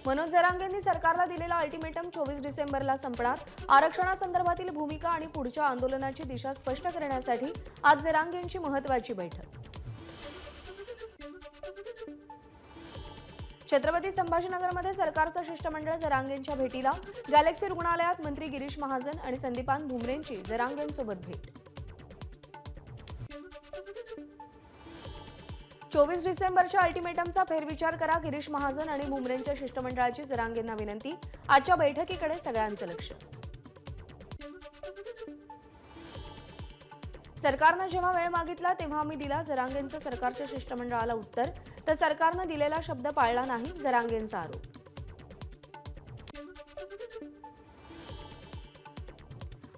मनोज जरांगेंनी सरकारला दिलेला अल्टिमेटम 24 डिसेंबरला संपणार। आरक्षणासंदर्भातील भूमिका आणि पुढच्या आंदोलनाची दिशा स्पष्ट करण्यासाठी आज जरांगेंची महत्त्वाची बैठक। छत्रपती संभाजीनगरमध्ये सरकारचं शिष्टमंडळ जरांगेंच्या भेटीला। गॅलेक्सी रुग्णालयात मंत्री गिरीश महाजन आणि संदीपान भुमरेंची जरांगेंसोबत भेट। 24 डिसेंबरच्या अल्टिमेटमचा फेरविचार करा, गिरीश महाजन आणि भुमरेंच्या शिष्टमंडळाची जरांगेंना विनंती। आजच्या बैठकीकडे सगळ्यांचं लक्ष। सरकारनं जेव्हा वेळ मागितला तेव्हा आम्ही दिला, जरांगेंचं सरकारच्या शिष्टमंडळाला उत्तर। तर सरकारनं दिलेला शब्द पाळला नाही, जरांगेंचा आरोप।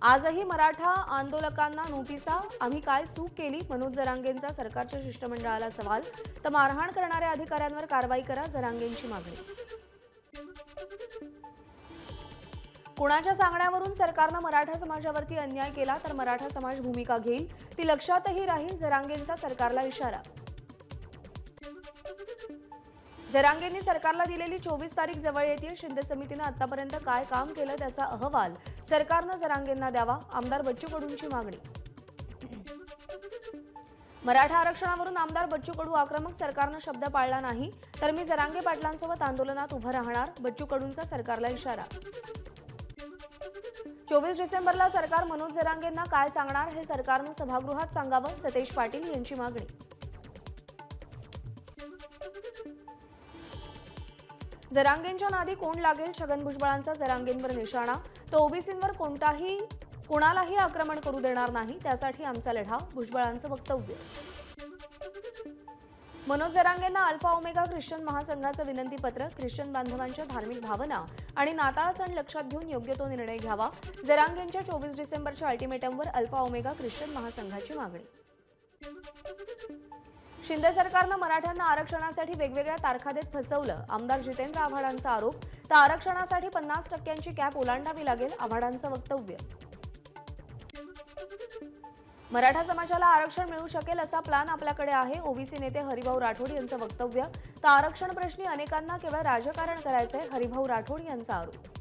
आजही मराठा आंदोलकांना नोटिसा, आम्ही काय चूक केली, मनोज जरांगेंचा सरकारच्या शिष्टमंडळाला सवाल। तर मारहाण करणाऱ्या अधिकाऱ्यांवर कारवाई करा, जरांगेंची मागणी। कुणाच्या सांगण्यावरून सरकारनं मराठा समाजावरती अन्याय केला तर मराठा समाज भूमिका घेईल, ती लक्षातही राहील, जरांगेंचा सरकारला इशारा। जरांगेंनी सरकारला दिलेली 24 तारीख जवळ येते। शिंदे समितीनं आतापर्यंत काय काम केलं त्याचा अहवाल सरकारनं जरांगेंना द्यावा, आमदार बच्चू कडूंची मागणी। मराठा आरक्षणावरून आमदार बच्चू कडू आक्रमक, सरकारनं शब्द पाळला नाही तर मी जरांगे पाटलांसोबत आंदोलनात उभं राहणार, बच्चू कडूंचा सरकारला इशारा। 24 डिसेंबरला सरकार मनोज जरांगेंना काय सांगणार हे सरकारनं सभागृहात सांगावं, सतेज पाटील यांची मागणी। जरांगेंच्या नादी कोण लागेल, छगन भुजबळांचा जरांगेंवर निशाणा। तो ओबीसींवर कोणालाही आक्रमण करू देणार नाही, त्यासाठी आमचा लढा, भुजबळांचं वक्तव्य। मनोज जरांगेंना अल्फा ओमेगा ख्रिश्चन महासंघाचं विनंती पत्र, ख्रिश्चन बांधवांच्या धार्मिक भावना आणि नाताळ सण लक्षात घेऊन योग्य तो निर्णय घ्यावा, जरांगेंच्या 24 डिसेंबरच्या अल्टिमेटमवर अल्फा ओमेगा ख्रिश्चन महासंघाची मागणी। शिंदे सरकारनं मराठ्यांना आरक्षणासाठी वेगवेगळ्या तारखा देत फसवलं, आमदार जितेंद्र आव्हाडांचा आरोप। तर आरक्षणासाठी 50% कॅप ओलांडावी लागेल, आव्हाडांचं वक्तव्य। मराठा समाजाला आरक्षण मिळू शकेल असा प्लॅन आपल्याकडे आहे, ओबीसी नेते हरिभाऊ राठोड यांचं वक्तव्य। तर आरक्षण प्रश्नी अनेकांना केवळ राजकारण करायचंय, हरिभाऊ राठोड यांचा आरोप।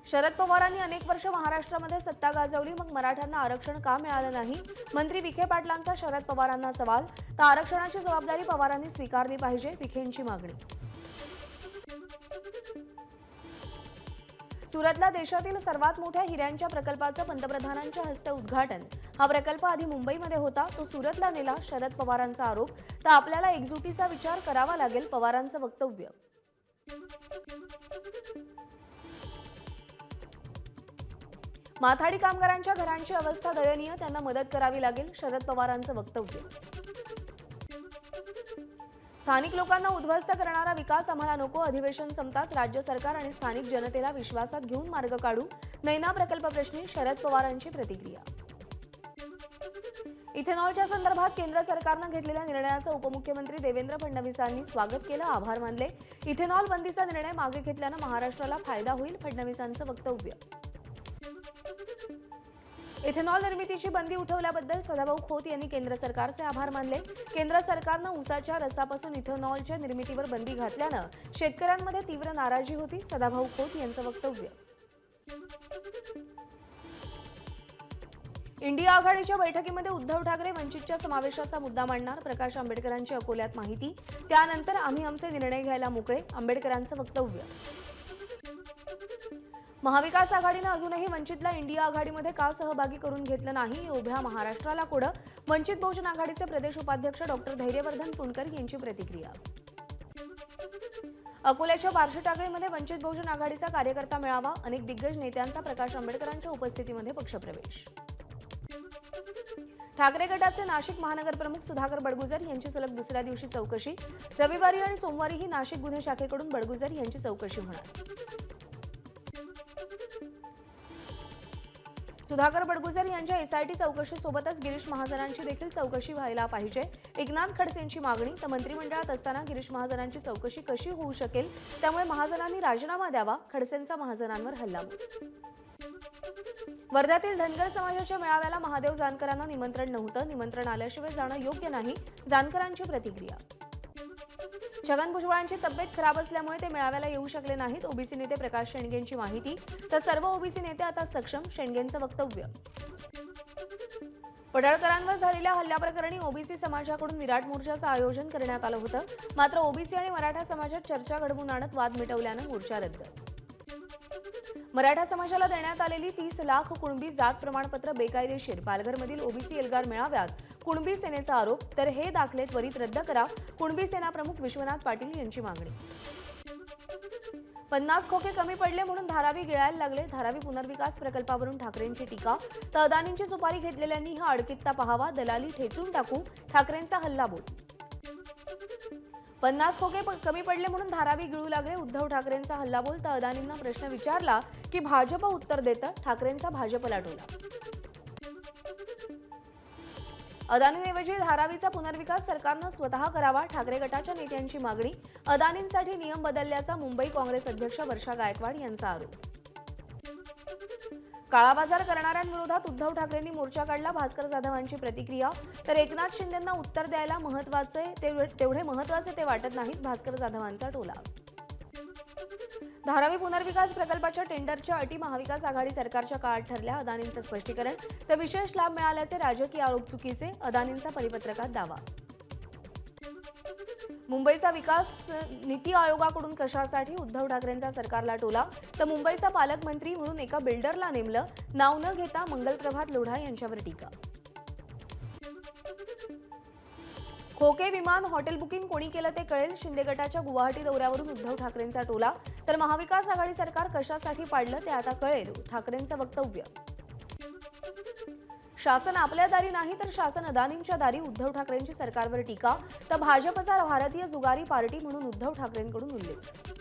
शरद पवारांनी अनेक वर्ष महाराष्ट्रामध्ये सत्ता गाजवली, मग मराठ्यांना आरक्षण का मिळालं नाही, मंत्री विखे पाटलांचा शरद पवारांना सवाल। तर आरक्षणाची जबाबदारी पवारांनी स्वीकारली पाहिजे, विखेंची मागणी। सुरतला देशातील सर्वात मोठ्या हिऱ्यांच्या प्रकल्पाचं पंतप्रधानांच्या हस्ते उद्घाटन। हा प्रकल्प आधी मुंबईमध्ये होता, तो सुरतला नेला, शरद पवारांचा आरोप। तर आपल्याला एकजुटीचा विचार करावा लागेल, पवारांचं वक्तव्य। माथाडी कामगारांच्या घरांची अवस्था दयनीय, त्यांना मदत करावी लागेल, शरद पवारांचं वक्तव्य। स्थानिक लोकांना उद्ध्वस्त करणारा विकास आम्हाला नको, अधिवेशन संपताच राज्य सरकार आणि स्थानिक जनतेला विश्वासात घेऊन मार्ग काढू, नैना प्रकल्प प्रश्नी शरद पवारांची प्रतिक्रिया। इथेनॉलच्या संदर्भात केंद्र सरकारनं घेतलेल्या निर्णयाचं उपमुख्यमंत्री देवेंद्र फडणवीसांनी स्वागत केलं, आभार मानले। इथेनॉल बंदीचा निर्णय मागे घेतल्यानं महाराष्ट्राला फायदा होईल, फडणवीसांचं वक्तव्य। इथेनॉल निर्मितीची बंदी उठवल्याबद्दल सदाभाऊ खोत यांनी केंद्र सरकारचे आभार मानले। केंद्र सरकारनं ऊसाच्या रसापासून इथेनॉलच्या निर्मितीवर बंदी घातल्यानं शेतकऱ्यांमध्ये तीव्र नाराजी होती, सदाभाऊ खोत यांचं वक्तव्य। इंडिया आघाडीच्या बैठकीमध्ये उद्धव ठाकरे वंचितच्या समावेशाचा मुद्दा मांडणार, प्रकाश आंबेडकरांची अकोल्यात माहिती। त्यानंतर आम्ही आमचे निर्णय घ्यायला मोकळे, आंबेडकरांचं वक्तव्य। महाविकास आघाडीनं अजूनही वंचितला इंडिया आघाडीमध्ये का सहभागी करून घेतलं नाही, उभ्या महाराष्ट्राला कोडं, वंचित बहुजन आघाडीचे प्रदेश उपाध्यक्ष डॉक्टर धैर्यवर्धन पुणकर यांची प्रतिक्रिया। अकोल्याच्या बार्शी टाकळीमध्ये वंचित बहुजन आघाडीचा कार्यकर्ता मेळावा, अनेक दिग्गज नेत्यांचा प्रकाश आंबेडकरांच्या उपस्थितीमध्ये पक्षप्रवेश। ठाकरे गटाचे नाशिक महानगर प्रमुख सुधाकर बडगुजर यांची सलग दुसऱ्या दिवशी चौकशी, रविवारी आणि सोमवारीही नाशिक गुन्हे शाखेकडून बडगुजर यांची चौकशी होणार। सुधाकर बडगुजर यांच्या एसआयटी चौकशीसोबतच गिरीश महाजनांची देखील चौकशी व्हायला पाहिजे, एकनाथ खडसेंची मागणी। तर मंत्रिमंडळात असताना गिरीश महाजनांची चौकशी कशी होऊ शकेल, त्यामुळे महाजनांनी राजीनामा द्यावा, खडसेंचा महाजनांवर हल्लाबोल। वर्ध्यातील धनगर समाजाच्या मेळाव्याला महादेव जानकरांना निमंत्रण नव्हतं, निमंत्रण आल्याशिवाय जाणं योग्य नाही, जानकरांची प्रतिक्रिया। छगन भुजबळांची तब्येत खराब असल्यामुळे ते मेळाव्याला येऊ शकले नाहीत. ओबीसी नेते प्रकाश शेंडगेंची माहिती. तर सर्व ओबीसी नेते आता सक्षम, शेंडगेंचं वक्तव्य. पडळकरांवर झालेल्या हल्ल्याप्रकरणी ओबीसी समाजाकडून विराट मोर्चाचं आयोजन करण्यात आलं होतं. मात्र ओबीसी आणि मराठा समाजात चर्चा घडवून आणत वाद मिटवल्यानं मोर्चा रद्द. मराठा समाजाला देण्यात आलेली 30 लाख कुणबी जात प्रमाणपत्र बेकायदेशीर. पालघरमधील ओबीसी एल्गार मेळाव्यात कुणबी सेनेचा आरोप. तर हे दाखले त्वरित रद्द करा, कुणबी सेना प्रमुख विश्वनाथ पाटील यांची मागणी. 50 खोके कमी पडले म्हणून धारावी गिळायला लागले. धारावी पुनर्विकास प्रकल्पावरून ठाकरेंची टीका. तर अदानींची सुपारी घेतलेल्यांनी हा अडकित्ता पाहावा, दलाली ठेचून टाकू, ठाकरेंचा हल्लाबोल. 50 खोके कमी पडले म्हणून धारावी गिळू लागले. उद्धव ठाकरेंचा हल्लाबोल. तर अदानींना प्रश्न विचारला की भाजप उत्तर देतं. ठाकरेंचा भाजपला टोला. अदानींऐवजी धारावीचा पुनर्विकास सरकारनं स्वतः करावा, ठाकरे गटाच्या नेत्यांची मागणी. अदानींसाठी नियम बदलल्याचा मुंबई काँग्रेस अध्यक्ष वर्षा गायकवाड यांचा आरोप. काळाबाजार करणाऱ्यांविरोधात उद्धव ठाकरेंनी मोर्चा काढला. भास्कर जाधवांची प्रतिक्रिया. तर एकनाथ शिंदेंना उत्तर द्यायला तेवढे महत्वाचे ते वाटत नाहीत, भास्कर जाधवांचा टोला. धारावी पुनर्विकास प्रकल्पाच्या टेंडरच्या अटी महाविकास आघाडी सरकारच्या काळात ठरल्या. अदानींचं स्पष्टीकरण. तर विशेष लाभ मिळाल्याचे राजकीय आरोप चुकीचे, अदानींचा परिपत्रकात दावा. मुंबईचा विकास नीती आयोगाकडून कशासाठी, उद्धव ठाकरेंचा सरकारला टोला. तर मुंबईचा पालकमंत्री म्हणून एका बिल्डरला नेमलं, नाव न घेता मंगलप्रभात लोढा यांच्यावर टीका. खोके विमान हॉटेल बुकिंग कोणी केलं ते कळेल. शिंदे गटाच्या गुवाहाटी दौऱ्यावरून उद्धव ठाकरेंचा टोला. तर महाविकास आघाडी सरकार कशासाठी पाडलं ते आता कळेल, ठाकरेंचं वक्तव्य. शासन आपल्या दारी नाही तर शासन अदानींच्या दारी, उद्धव ठाकरेंची सरकारवर टीका. तर भाजपचा भारतीय जुगारी पार्टी म्हणून उद्धव ठाकरेंकडून उल्लेख.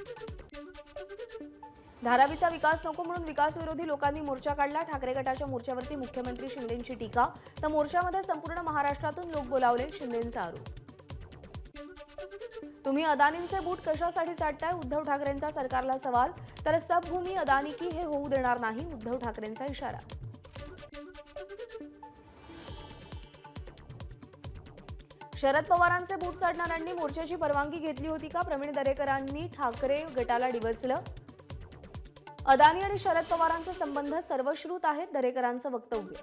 धारावीचा विकास नको म्हणून विकासविरोधी लोकांनी मोर्चा काढला. ठाकरे गटाच्या मोर्चावरती मुख्यमंत्री शिंदेंची टीका. तर मोर्चामध्ये संपूर्ण महाराष्ट्रातून लोक बोलावले, शिंदेंचा आरोप. तुम्ही अदानींचे बूट कशासाठी चाटताय, उद्धव ठाकरेंचा सरकारला सवाल. तर सबभूमी अदानी की हे होऊ देणार नाही, उद्धव ठाकरेंचा इशारा. शरद पवारांचे बूट चाटणाऱ्यांनी मोर्चाची परवानगी घेतली होती का, प्रवीण दरेकरांनी ठाकरे गटाला डिवचलं. अदानी आणि शरद पवारांचे संबंध सर्वश्रुत आहेत, दरेकरांचं वक्तव्य.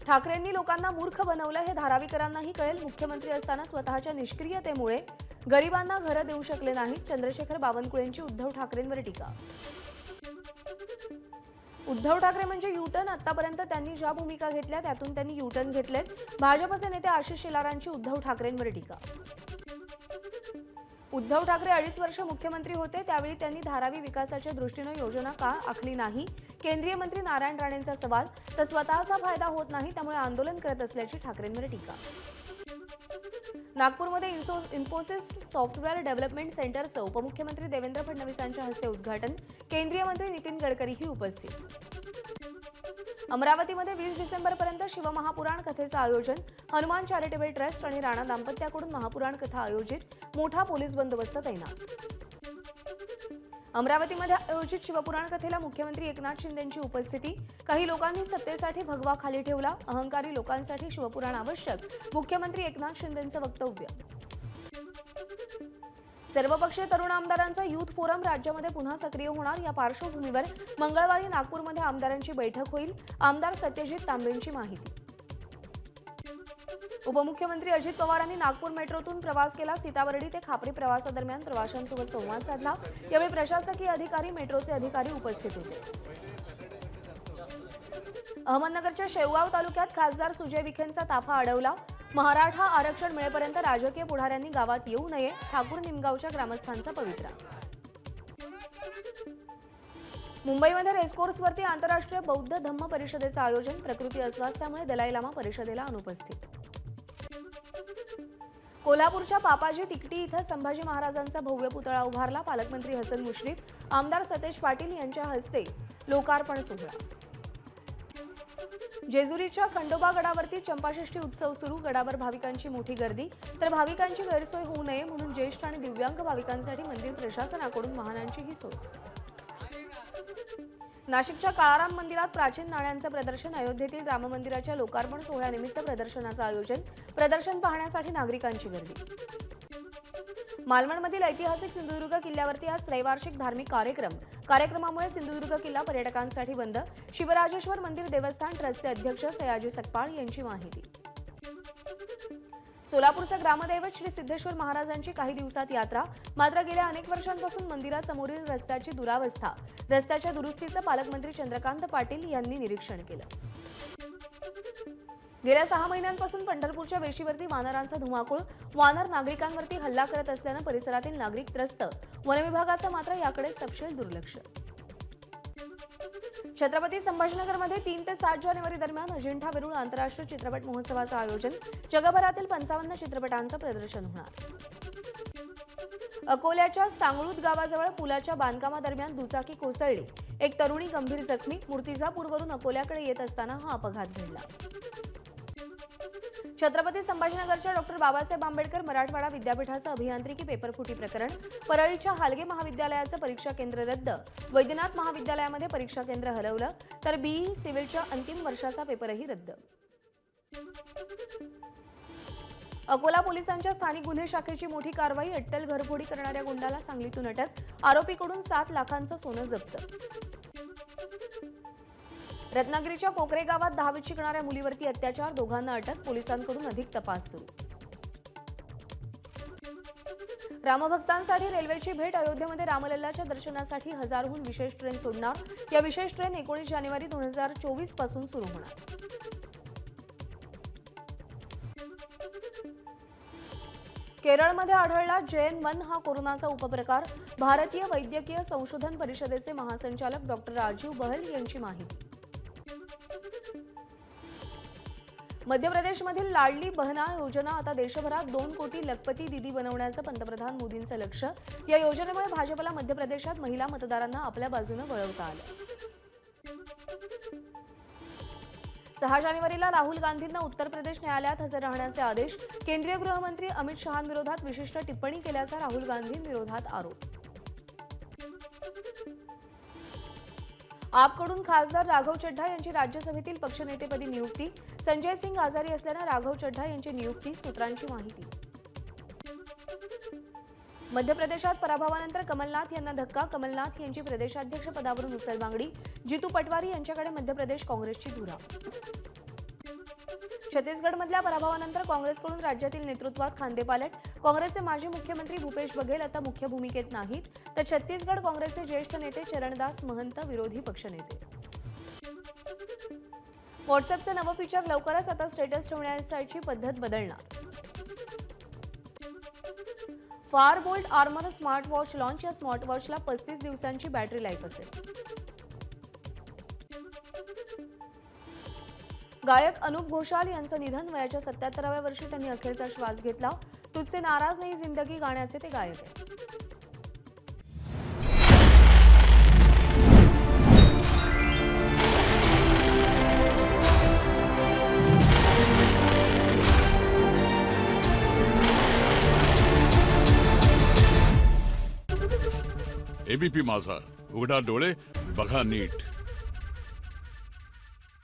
ठाकरेंनी लोकांना मूर्ख बनवलं हे धारावीकरांनाही कळेल. मुख्यमंत्री असताना स्वतःच्या निष्क्रियतेमुळे गरिबांना घरं देऊ शकले नाहीत. चंद्रशेखर बावनकुळेंची उद्धव ठाकरेंवर टीका. उद्धव ठाकरे म्हणजे युटर्न. आतापर्यंत त्यांनी ज्या भूमिका घेतल्या त्यातून त्यांनी युटर्न घेतलेत. भाजपचे नेते आशिष शेलारांची उद्धव ठाकरेंवर टीका. उद्धव ठाकरे 2.5 वर्ष मुख्यमंत्री होते, त्यावेळी त्यांनी धारावी विकासाच्या दृष्टीने योजना का आखली नाही, केंद्रीय मंत्री नारायण राणेंचा सवाल. तर स्वतःचा फायदा होत नाही त्यामुळे आंदोलन करत असल्याची ठाकरेंवर टीका. नागपूरमध्ये इन्फोसिस सॉफ्टवेअर डेव्हलपमेंट सेंटरचं उपमुख्यमंत्री देवेंद्र फडणवीसांच्या हस्ते उद्घाटन. केंद्रीय मंत्री नितीन गडकरीही उपस्थित. अमरावतीमध्ये 20 डिसेंबरपर्यंत शिवमहापुराण कथेचं आयोजन. हनुमान चॅरिटेबल ट्रस्ट आणि राणा दाम्पत्याकडून महापुराण कथा आयोजित. मोठा पोलीस बंदोबस्त तैनात. अमरावतीमध्ये आयोजित शिवपुराण कथेला मुख्यमंत्री एकनाथ शिंदेंची उपस्थिती. काही लोकांनी सत्तेसाठी भगवा खाली ठेवला, अहंकारी लोकांसाठी शिवपुराण आवश्यक, मुख्यमंत्री एकनाथ शिंदेंचं वक्तव्य. सर्वपक्षीय तरुण आमदारांचा युथ फोरम राज्यामध्ये पुन्हा सक्रिय होणार. या पार्श्वभूमीवर मंगळवारी नागपूरमध्ये आमदारांची बैठक होईल. आमदार सत्यजित तांबेंची माहिती. उपमुख्यमंत्री अजित पवारांनी नागपूर मेट्रोतून प्रवास केला. सीताबर्डी ते खापरी प्रवासादरम्यान प्रवाशांसोबत संवाद साधला. यावेळी प्रशासकीय अधिकारी, मेट्रोचे अधिकारी उपस्थित होते. अहमदनगरच्या शेवगाव तालुक्यात खासदार सुजय विखेंचा ताफा अडवला. मराठा आरक्षण मिळेपर्यंत राजकीय पुढाऱ्यांनी गावात येऊ नये, ठाकूर निमगावच्या ग्रामस्थांचा पवित्रा. मुंबईमध्ये रेसकोर्सवरती आंतरराष्ट्रीय बौद्ध धम्म परिषदेचं आयोजन. प्रकृती अस्वास्थ्यामुळे दलाई लामा परिषदेला अनुपस्थित. कोल्हापूरच्या पापाजी तिकटी इथं संभाजी महाराजांचा भव्य पुतळा उभारला. पालकमंत्री हसन मुश्रीफ, आमदार सतेज पाटील यांच्या हस्ते लोकार्पण सोहळा. जेजुरीच्या खंडोबा गडावरती चंपाषष्ठी उत्सव सुरू. गडावर भाविकांची मोठी गर्दी. तर भाविकांची गैरसोय होऊ नये म्हणून ज्येष्ठ आणि दिव्यांग भाविकांसाठी मंदिर प्रशासनाकडून वाहनांची ही सोय. नाशिकच्या काळाराम मंदिरात प्राचीन नाण्यांचं प्रदर्शन, अयोध्येतील राम मंदिराच्या लोकार्पण सोहळ्यानिमित्त प्रदर्शनाचं आयोजन, प्रदर्शन पाहण्यासाठी नागरिकांची गर्दी. मालवणमधील ऐतिहासिक सिंधुदुर्ग किल्ल्यावरती आज त्रैवार्षिक धार्मिक कार्यक्रमामुळे सिंधुदुर्ग किल्ला पर्यटकांसाठी बंद. शिवराजेश्वर मंदिर देवस्थान ट्रस्टचे अध्यक्ष सयाजी सकपाळ यांची माहिती. सोलापूरचे ग्रामदैवत श्री सिद्धेश्वर महाराजांची काही दिवसात यात्रा, मात्र गेल्या अनेक वर्षांपासून मंदिरासमोरील रस्त्याची दुरावस्था, रस्त्याच्या दुरुस्तीचं पालकमंत्री चंद्रकांत पाटील यांनी निरीक्षण केलं. गेल्या 6 महिन्यांपासून पंढरपूरच्या वेशीवरती वानरांचा धुमाकूळ, वानर नागरिकांवरती हल्ला करत असल्यानं परिसरातील नागरिक त्रस्त, वनविभागाचं मात्र याकडे सपशेल दुर्लक्ष. छत्रपती संभाजीनगरमध्ये 3 ते 7 जानेवारी दरम्यान अजिंठा वेरूळ आंतरराष्ट्रीय चित्रपट महोत्सवाचं आयोजन, जगभरातील 55 चित्रपटांचं प्रदर्शन होणार. अकोल्याच्या सांगळूद गावाजवळ पुलाच्या बांधकामादरम्यान दुचाकी कोसळली, एक तरुणी गंभीर जखमी. मूर्तिजापूरवरून अकोल्याकडे येत असताना हा अपघात घडला. छत्रपती संभाजीनगरच्या डॉक्टर बाबासाहेब आंबेडकर मराठवाडा विद्यापीठाचं अभियांत्रिकी पेपरफुटी प्रकरण, परळीच्या हालगे महाविद्यालयाचं परीक्षा केंद्र रद्द, वैद्यनाथ महाविद्यालयामध्ये परीक्षा केंद्र हलवलं, तर बीई सिव्हिलच्या अंतिम वर्षाचा पेपरही रद्द. अकोला पोलिसांच्या स्थानिक गुन्हे शाखेची मोठी कारवाई, अट्टल घरफोडी करणाऱ्या गुंडाला सांगलीतून अटक, आरोपीकडून 7 लाखांचं सोनं जप्त. रत्नागिरीच्या कोकरे गावात 10वीत शिकणाऱ्या मुलीवरती अत्याचार, दोघांना अटक, पोलिसांकडून अधिक तपास सुरू. रामभक्तांसाठी रेल्वेची भेट, अयोध्येमध्ये रामलल्लाच्या दर्शनासाठी हजारहून विशेष ट्रेन सोडणार. या विशेष ट्रेन 19 जानेवारी 2024 पासून सुरू होणार. केरळमध्ये आढळला JN-1 हा कोरोनाचा उपप्रकार, भारतीय वैद्यकीय संशोधन परिषदेचे महासंचालक डॉक्टर राजीव बहल यांची माहिती. मध्य प्रदेशमधील लाडली बहना योजना आता देशभरात 2 कोटी लखपती दीदी बनवण्याचं पंतप्रधान मोदींचं लक्ष्य. या योजनेमुळे भाजपला मध्य प्रदेशात महिला मतदारांना आपल्या बाजूने वळवता आलं. 6 जानेवारीला राहुल गांधींना उत्तर प्रदेश न्यायालयात हजर राहण्याचे आदेश, केंद्रीय गृहमंत्री अमित शहांविरोधात विशिष्ट टिप्पणी केल्याचा राहुल गांधींविरोधात आरोप. आपकडून खासदार राघव चड्ढा यांची राज्यसभेतील पक्षनेतेपदी नियुक्ती, संजय सिंग आजारी असल्यानं राघव चड्ढा यांची नियुक्ती, सूत्रांची माहिती. मध्य प्रदेशात पराभवानंतर कमलनाथ यांना धक्का, कमलनाथ यांची प्रदेशाध्यक्ष पदावरून उचलबांगडी, जितू पटवारी यांच्याकडे मध्य प्रदेश काँग्रेसची धुरा. छत्तीसगडमधल्या पराभवानंतर काँग्रेसकडून राज्यातील नेतृत्वात खांदेपालट, काँग्रेसचे माजी मुख्यमंत्री भूपेश बघेल आता मुख्य भूमिकेत नाहीत, तर छत्तीसगड काँग्रेसचे ज्येष्ठ नेते चरणदास महंत विरोधी पक्षनेते. व्हॉट्सअपचं नवं फीचर लवकरच, आता स्टेटस ठेवण्याची पद्धत बदलणार. फार bolt armour smart watch launch, या स्मार्ट वॉचला 35 दिवसांची बॅटरी लाईफ असेल. गायक अनूप घोषाल यांचं निधन, वयाच्या 77व्या वर्षी त्यांनी अखेरचा श्वास घेतला. तुझसे नाराज नाही जिंदगी गाण्याचे ते गायक आहेत. एबीपी माझा, उघडा डोळे बघा नीट.